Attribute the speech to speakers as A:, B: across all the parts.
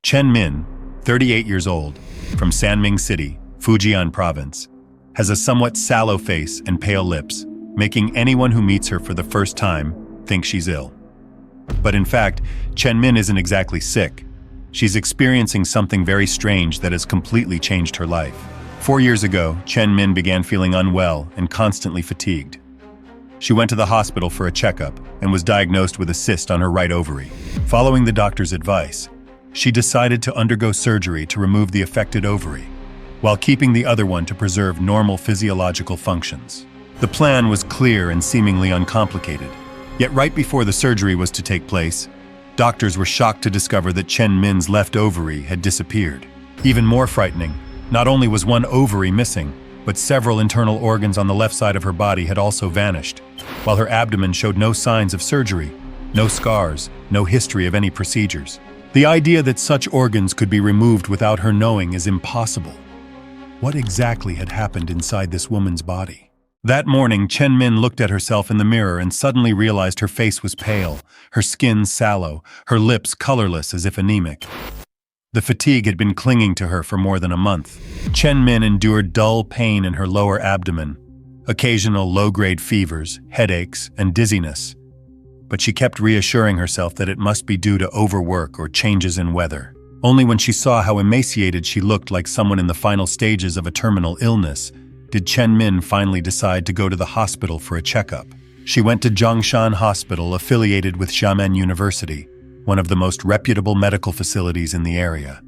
A: Chen Min, 38 years old, from Sanming City, Fujian Province, has a somewhat sallow face and pale lips, making anyone who meets her for the first time think she's ill. But in fact, Chen Min isn't exactly sick. She's experiencing something very strange that has completely changed her life. 4 years ago, Chen Min began feeling unwell and constantly fatigued. She went to the hospital for a checkup and was diagnosed with a cyst on her right ovary. Following the doctor's advice, she decided to undergo surgery to remove the affected ovary, while keeping the other one to preserve normal physiological functions. The plan was clear and seemingly uncomplicated. Yet right before the surgery was to take place, doctors were shocked to discover that Chen Min's left ovary had disappeared. Even more frightening, not only was one ovary missing, but several internal organs on the left side of her body had also vanished, while her abdomen showed no signs of surgery, no scars, no history of any procedures. The idea that such organs could be removed without her knowing is impossible. What exactly had happened inside this woman's body? That morning, Chen Min looked at herself in the mirror and suddenly realized her face was pale, her skin sallow, her lips colorless as if anemic. The fatigue had been clinging to her for more than a month. Chen Min endured dull pain in her lower abdomen, occasional low-grade fevers, headaches, and dizziness. But she kept reassuring herself that it must be due to overwork or changes in weather. Only when she saw how emaciated she looked, like someone in the final stages of a terminal illness, did Chen Min finally decide to go to the hospital for a checkup. She went to Zhongshan Hospital, affiliated with Xiamen University, one of the most reputable medical facilities in the area.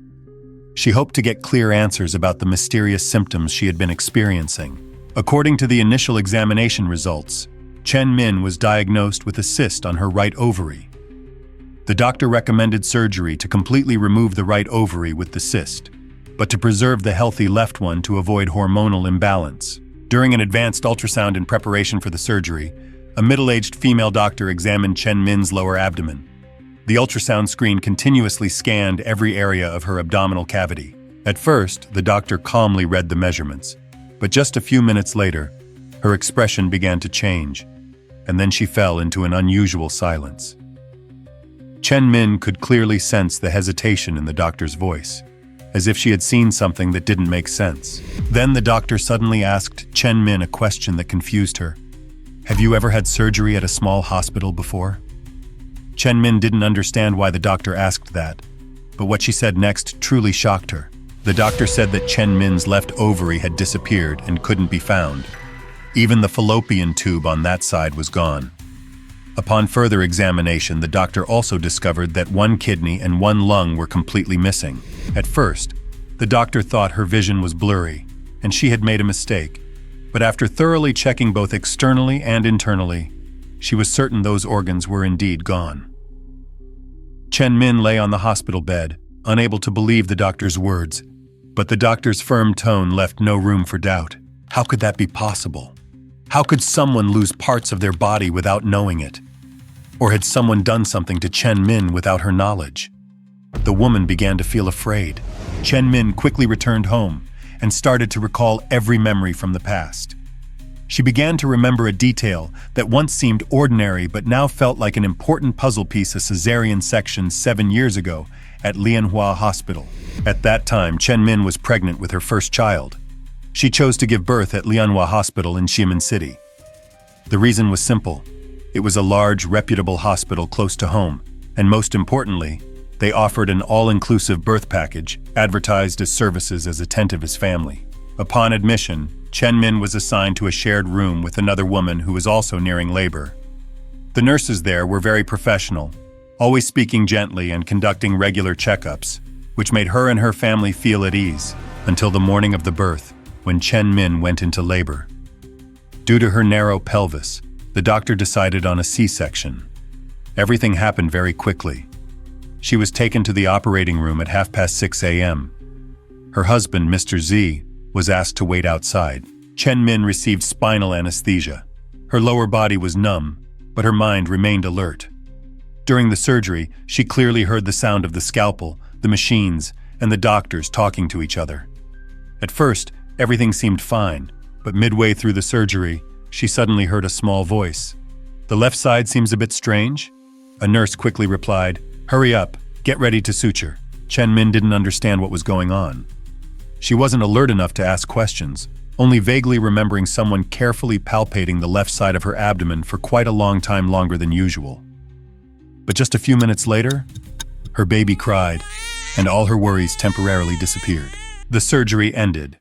A: She hoped to get clear answers about the mysterious symptoms she had been experiencing. According to the initial examination results, Chen Min was diagnosed with a cyst on her right ovary. The doctor recommended surgery to completely remove the right ovary with the cyst, but to preserve the healthy left one to avoid hormonal imbalance. During an advanced ultrasound in preparation for the surgery, a middle-aged female doctor examined Chen Min's lower abdomen. The ultrasound screen continuously scanned every area of her abdominal cavity. At first, the doctor calmly read the measurements, but just a few minutes later, her expression began to change, and then she fell into an unusual silence. Chen Min could clearly sense the hesitation in the doctor's voice, as if she had seen something that didn't make sense. Then the doctor suddenly asked Chen Min a question that confused her. "Have you ever had surgery at a small hospital before?" Chen Min didn't understand why the doctor asked that, but what she said next truly shocked her. The doctor said that Chen Min's left ovary had disappeared and couldn't be found. Even the fallopian tube on that side was gone. Upon further examination, the doctor also discovered that one kidney and one lung were completely missing. At first, the doctor thought her vision was blurry, and she had made a mistake. But after thoroughly checking both externally and internally, she was certain those organs were indeed gone. Chen Min lay on the hospital bed, unable to believe the doctor's words. But the doctor's firm tone left no room for doubt. How could that be possible? How could someone lose parts of their body without knowing it? Or had someone done something to Chen Min without her knowledge? The woman began to feel afraid. Chen Min quickly returned home and started to recall every memory from the past. She began to remember a detail that once seemed ordinary but now felt like an important puzzle piece: a cesarean section 7 years ago at Lianhua Hospital. At that time, Chen Min was pregnant with her first child. She chose to give birth at Lianhua Hospital in Xiamen City. The reason was simple. It was a large, reputable hospital close to home, and most importantly, they offered an all-inclusive birth package, advertised as services as attentive as family. Upon admission, Chen Min was assigned to a shared room with another woman who was also nearing labor. The nurses there were very professional, always speaking gently and conducting regular checkups, which made her and her family feel at ease until the morning of the birth, when Chen Min went into labor. Due to her narrow pelvis, the doctor decided on a C-section. Everything happened very quickly. She was taken to the operating room at 6:30 a.m. Her husband, Mr. Z, was asked to wait outside. Chen Min received spinal anesthesia. Her lower body was numb, but her mind remained alert. During the surgery, she clearly heard the sound of the scalpel, the machines, and the doctors talking to each other. At first, everything seemed fine, but midway through the surgery, she suddenly heard a small voice. "The left side seems a bit strange?" A nurse quickly replied, "Hurry up, get ready to suture." Chen Min didn't understand what was going on. She wasn't alert enough to ask questions, only vaguely remembering someone carefully palpating the left side of her abdomen for quite a long time longer than usual. But just a few minutes later, her baby cried, and all her worries temporarily disappeared. The surgery ended.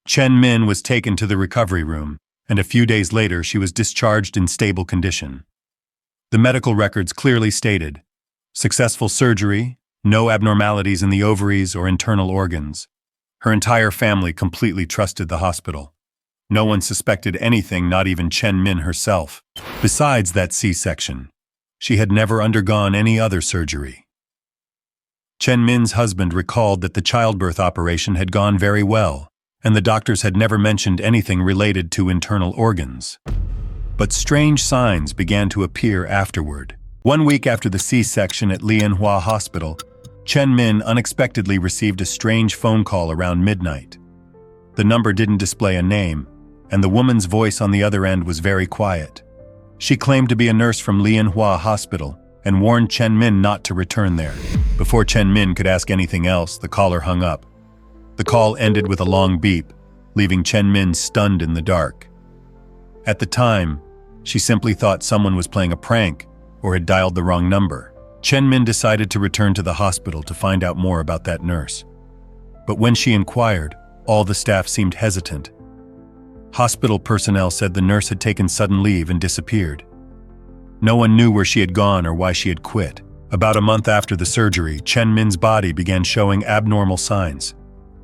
A: Chen Min was taken to the recovery room, and a few days later she was discharged in stable condition. The medical records clearly stated, successful surgery, no abnormalities in the ovaries or internal organs. Her entire family completely trusted the hospital. No one suspected anything, not even Chen Min herself. Besides that C-section, she had never undergone any other surgery. Chen Min's husband recalled that the childbirth operation had gone very well, and the doctors had never mentioned anything related to internal organs. But strange signs began to appear afterward. 1 week after the C-section at Lianhua Hospital, Chen Min unexpectedly received a strange phone call around midnight. The number didn't display a name, and the woman's voice on the other end was very quiet. She claimed to be a nurse from Lianhua Hospital and warned Chen Min not to return there. Before Chen Min could ask anything else, the caller hung up. The call ended with a long beep, leaving Chen Min stunned in the dark. At the time, she simply thought someone was playing a prank or had dialed the wrong number. Chen Min decided to return to the hospital to find out more about that nurse. But when she inquired, all the staff seemed hesitant. Hospital personnel said the nurse had taken sudden leave and disappeared. No one knew where she had gone or why she had quit. About a month after the surgery, Chen Min's body began showing abnormal signs: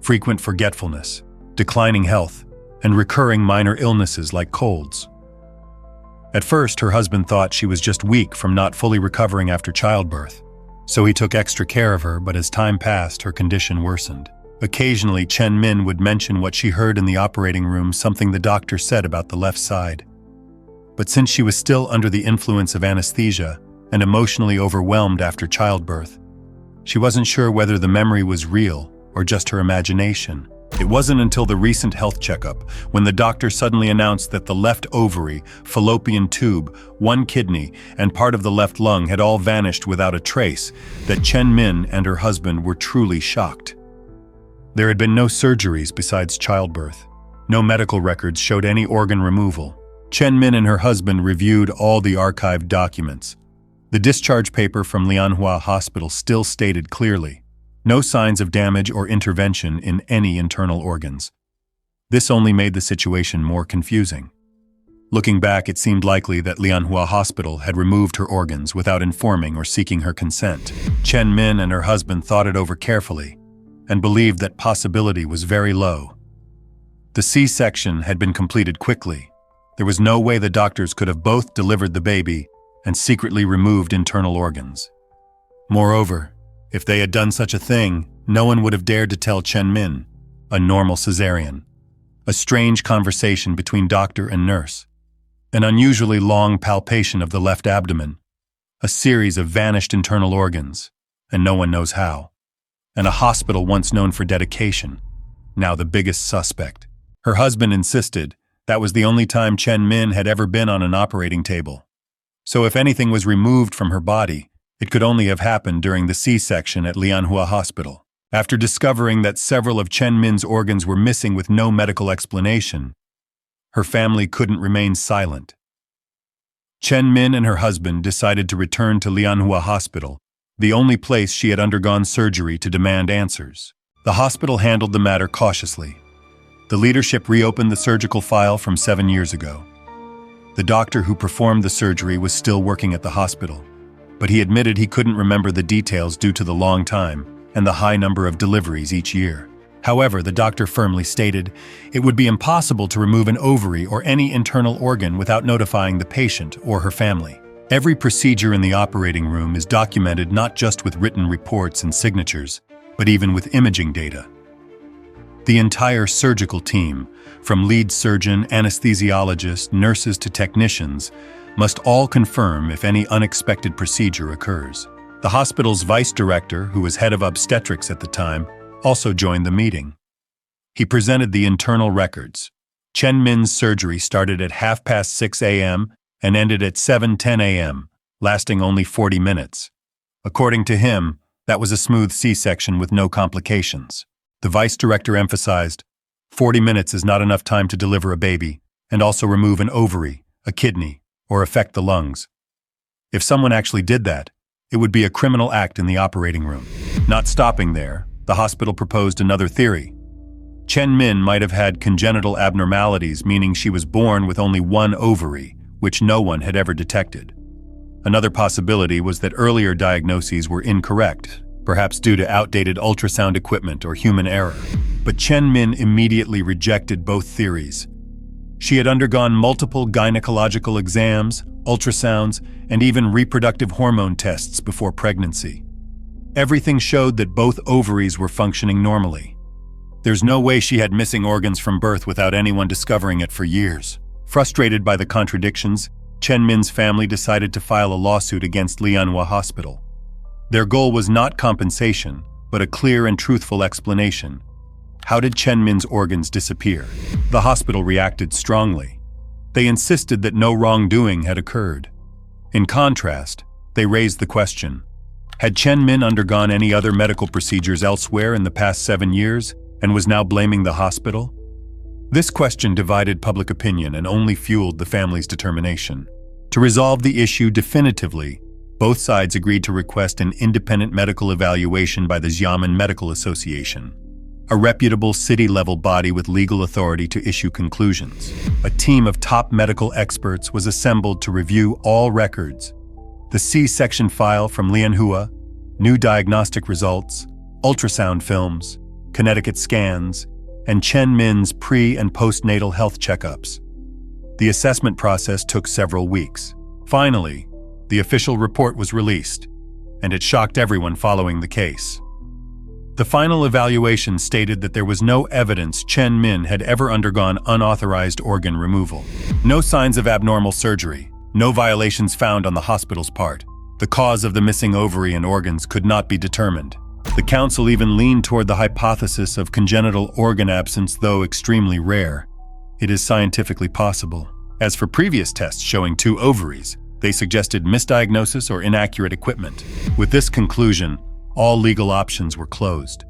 A: frequent forgetfulness, declining health, and recurring minor illnesses like colds. At first, her husband thought she was just weak from not fully recovering after childbirth, so he took extra care of her, but as time passed, her condition worsened. Occasionally, Chen Min would mention what she heard in the operating room, something the doctor said about the left side. But since she was still under the influence of anesthesia and emotionally overwhelmed after childbirth, she wasn't sure whether the memory was real or just her imagination. It wasn't until the recent health checkup, when the doctor suddenly announced that the left ovary, fallopian tube, one kidney, and part of the left lung had all vanished without a trace, that Chen Min and her husband were truly shocked. There had been no surgeries besides childbirth. No medical records showed any organ removal. Chen Min and her husband reviewed all the archived documents. The discharge paper from Lianhua Hospital still stated clearly, no signs of damage or intervention in any internal organs. This only made the situation more confusing. Looking back, it seemed likely that Lianhua Hospital had removed her organs without informing or seeking her consent. Chen Min and her husband thought it over carefully and believed that possibility was very low. The C-section had been completed quickly. There was no way the doctors could have both delivered the baby and secretly removed internal organs. Moreover, if they had done such a thing, no one would have dared to tell Chen Min, a normal cesarean. A strange conversation between doctor and nurse, an unusually long palpation of the left abdomen, a series of vanished internal organs, and no one knows how. And a hospital once known for dedication, now the biggest suspect. Her husband insisted that was the only time Chen Min had ever been on an operating table. So if anything was removed from her body, it could only have happened during the C-section at Lianhua Hospital. After discovering that several of Chen Min's organs were missing with no medical explanation, her family couldn't remain silent. Chen Min and her husband decided to return to Lianhua Hospital, the only place she had undergone surgery, to demand answers. The hospital handled the matter cautiously. The leadership reopened the surgical file from 7 years ago. The doctor who performed the surgery was still working at the hospital, but he admitted he couldn't remember the details due to the long time and the high number of deliveries each year. However, the doctor firmly stated it would be impossible to remove an ovary or any internal organ without notifying the patient or her family. Every procedure in the operating room is documented not just with written reports and signatures, but even with imaging data. The entire surgical team, from lead surgeon, anesthesiologist, nurses to technicians, must all confirm if any unexpected procedure occurs. The hospital's vice director, who was head of obstetrics at the time, also joined the meeting. He presented the internal records. Chen Min's surgery started at 6:30 a.m. and ended at 7:10 a.m., lasting only 40 minutes. According to him, That was a smooth C-section with no complications. The vice director emphasized, 40 minutes is not enough time to deliver a baby, and also remove an ovary, a kidney, or affect the lungs. If someone actually did that, it would be a criminal act in the operating room. Not stopping there, the hospital proposed another theory. Chen Min might have had congenital abnormalities, meaning she was born with only one ovary, which no one had ever detected. Another possibility was that earlier diagnoses were incorrect, perhaps due to outdated ultrasound equipment or human error. But Chen Min immediately rejected both theories. She had undergone multiple gynecological exams, ultrasounds, and even reproductive hormone tests before pregnancy. Everything showed that both ovaries were functioning normally. There's no way she had missing organs from birth without anyone discovering it for years. Frustrated by the contradictions, Chen Min's family decided to file a lawsuit against Lianhua Hospital. Their goal was not compensation, but a clear and truthful explanation. How did Chen Min's organs disappear? The hospital reacted strongly. They insisted that no wrongdoing had occurred. In contrast, they raised the question, had Chen Min undergone any other medical procedures elsewhere in the past 7 years and was now blaming the hospital? This question divided public opinion and only fueled the family's determination. To resolve the issue definitively, both sides agreed to request an independent medical evaluation by the Xiamen Medical Association, a reputable city-level body with legal authority to issue conclusions. A team of top medical experts was assembled to review all records: the C-section file from Lianhua, new diagnostic results, ultrasound films, Connecticut scans, and Chen Min's pre- and postnatal health checkups. The assessment process took several weeks. Finally, the official report was released, and it shocked everyone following the case. The final evaluation stated that there was no evidence Chen Min had ever undergone unauthorized organ removal. No signs of abnormal surgery, no violations found on the hospital's part. The cause of the missing ovary and organs could not be determined. The council even leaned toward the hypothesis of congenital organ absence, though extremely rare. It is scientifically possible. As for previous tests showing 2 ovaries, they suggested misdiagnosis or inaccurate equipment. With this conclusion, all legal options were closed.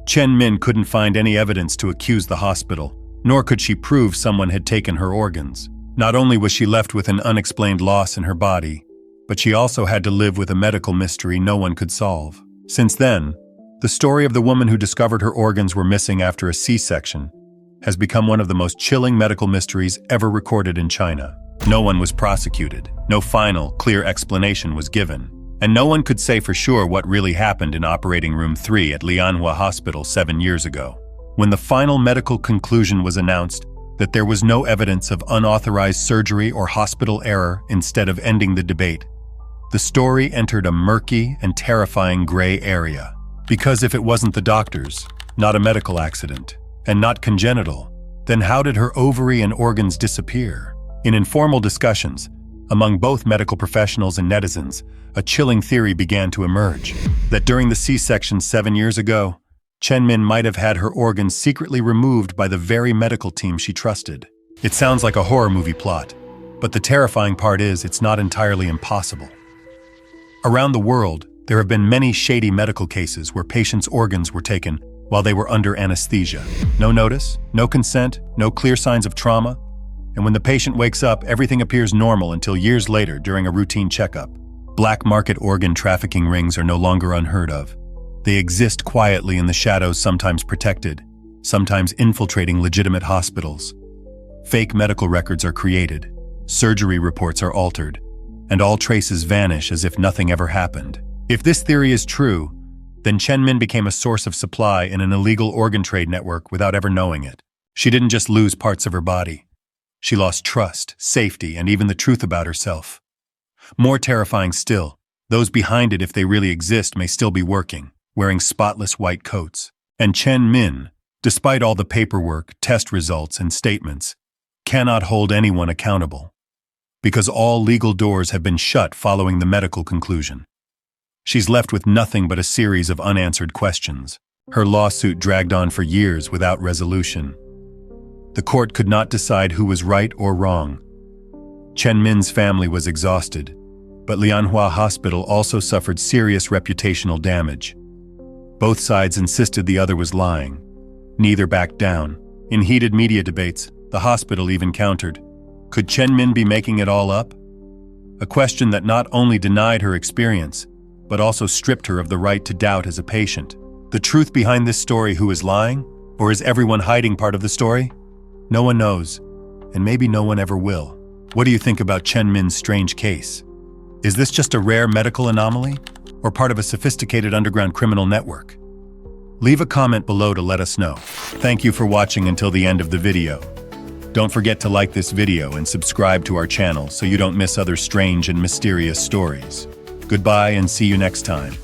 A: Chen Min couldn't find any evidence to accuse the hospital, nor could she prove someone had taken her organs. Not only was she left with an unexplained loss in her body, but she also had to live with a medical mystery no one could solve. Since then, the story of the woman who discovered her organs were missing after a C-section has become one of the most chilling medical mysteries ever recorded in China. No one was prosecuted, no final, clear explanation was given, and no one could say for sure what really happened in Operating Room 3 at Lianhua Hospital 7 years ago. When the final medical conclusion was announced that there was no evidence of unauthorized surgery or hospital error instead of ending the debate, the story entered a murky and terrifying gray area. Because if it wasn't the doctors, not a medical accident, and not congenital, then how did her ovary and organs disappear? In informal discussions, among both medical professionals and netizens, a chilling theory began to emerge, that during the C-section 7 years ago, Chen Min might have had her organs secretly removed by the very medical team she trusted. It sounds like a horror movie plot, but the terrifying part is it's not entirely impossible. Around the world, there have been many shady medical cases where patients' organs were taken while they were under anesthesia. No notice, no consent, no clear signs of trauma, and when the patient wakes up, everything appears normal until years later during a routine checkup. Black market organ trafficking rings are no longer unheard of. They exist quietly in the shadows, sometimes protected, sometimes infiltrating legitimate hospitals. Fake medical records are created, surgery reports are altered, and all traces vanish as if nothing ever happened. If this theory is true, then Chen Min became a source of supply in an illegal organ trade network without ever knowing it. She didn't just lose parts of her body. She lost trust, safety, and even the truth about herself. More terrifying still, those behind it, if they really exist, may still be working, wearing spotless white coats. And Chen Min, despite all the paperwork, test results, and statements, cannot hold anyone accountable, because all legal doors have been shut following the medical conclusion. She's left with nothing but a series of unanswered questions. Her lawsuit dragged on for years without resolution. The court could not decide who was right or wrong. Chen Min's family was exhausted, but Lianhua Hospital also suffered serious reputational damage. Both sides insisted the other was lying. Neither backed down. In heated media debates, the hospital even countered. Could Chen Min be making it all up? A question that not only denied her experience, but also stripped her of the right to doubt as a patient. The truth behind this story: who is lying? Or is everyone hiding part of the story? No one knows, and maybe no one ever will. What do you think about Chen Min's strange case? Is this just a rare medical anomaly, or part of a sophisticated underground criminal network? Leave a comment below to let us know. Thank you for watching until the end of the video. Don't forget to like this video and subscribe to our channel so you don't miss other strange and mysterious stories. Goodbye and see you next time.